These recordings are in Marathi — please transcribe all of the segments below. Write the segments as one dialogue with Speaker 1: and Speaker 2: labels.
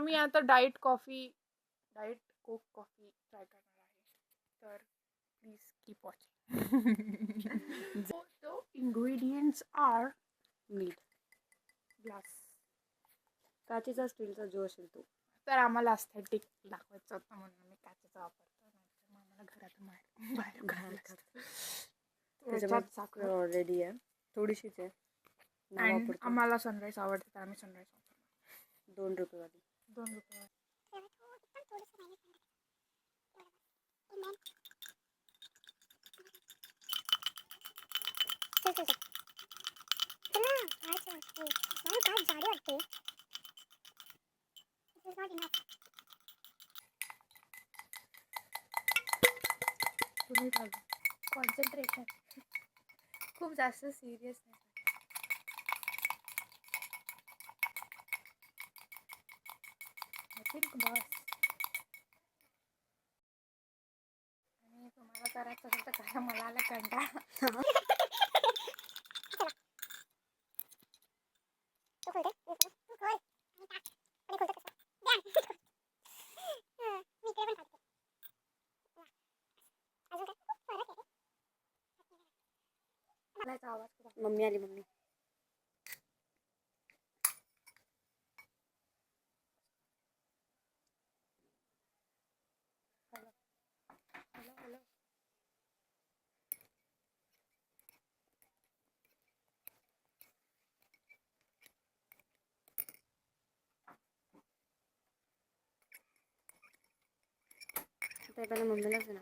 Speaker 1: मी आता डाएट कोक कॉफी ट्राय करणार आहे. तर please keep watching. So ingredients are
Speaker 2: मीठ,
Speaker 1: ग्लास.
Speaker 2: काचेचा स्टीलचा जो असेल तो.
Speaker 1: तर आम्हाला अस्थेटिक दाखवायचं होतं म्हणून मी काचेचा वापरतो. नाहीतर आम्हाला घरातून बाहेर घालायचं. त्याच्यात साखर
Speaker 2: ऑलरेडी आहे, थोडीशीच आहे.
Speaker 1: आणि आम्हाला सनराईज आवडते तर आम्ही सनराईज वापरतो.
Speaker 2: 2 रुपये वाली.
Speaker 1: 2 रुपये. कॉन्सन्ट्रेशन खूप जास्त सिरियस नाही. बस. आणि तुम्हाला करायचं असेल तर करा, मला आला कंटाळा.
Speaker 2: मम्मी आली. Mummy
Speaker 1: hello.
Speaker 2: पहिला मम्मीलाच ना.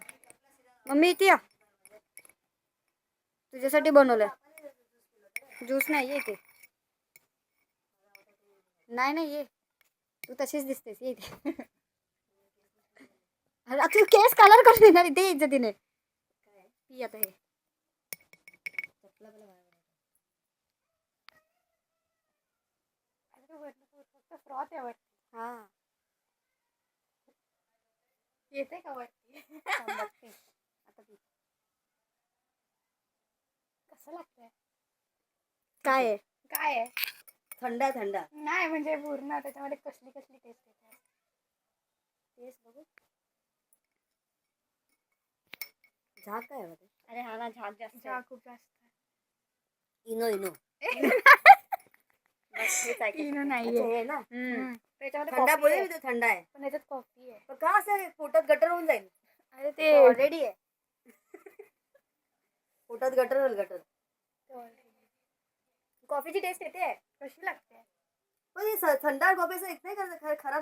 Speaker 2: मम्मी इथे या, तुझ्यासाठी बनवलंय. ज्यूस नाही ये इथे. नाही ये, तू तशीच दिसतेस. ये इथे. अरे तू केस कलर करून येणार इथे इज्जतीने. पी आता हे.
Speaker 1: फ्रॉथ आहे वरती.
Speaker 2: हा
Speaker 1: येते का वरती?
Speaker 2: आता पी.
Speaker 1: कसं लागतंय?
Speaker 2: काय
Speaker 1: आहे?
Speaker 2: थंड
Speaker 1: नाही म्हणजे पूर्ण त्याच्यामध्ये कसली टेस्ट येते.
Speaker 2: टेस्ट बघू. झाक काय मध्ये?
Speaker 1: अरे हा ना, झाक खूप जास्त.
Speaker 2: इनो
Speaker 1: इनो नाहीये
Speaker 2: ना.
Speaker 1: त्याच्यामध्ये
Speaker 2: थंडा बोले तो थंडा आहे,
Speaker 1: पण त्याच्यात कॉफी आहे.
Speaker 2: पण का असं पोटात गटर होऊन जाईल.
Speaker 1: अरे ते
Speaker 2: ऑलरेडी आहे. पोटात गटर. कॉफीची टेस्ट येते.
Speaker 1: कशी लागते?
Speaker 2: पण थंड कॉफीचं एक नाही खराब.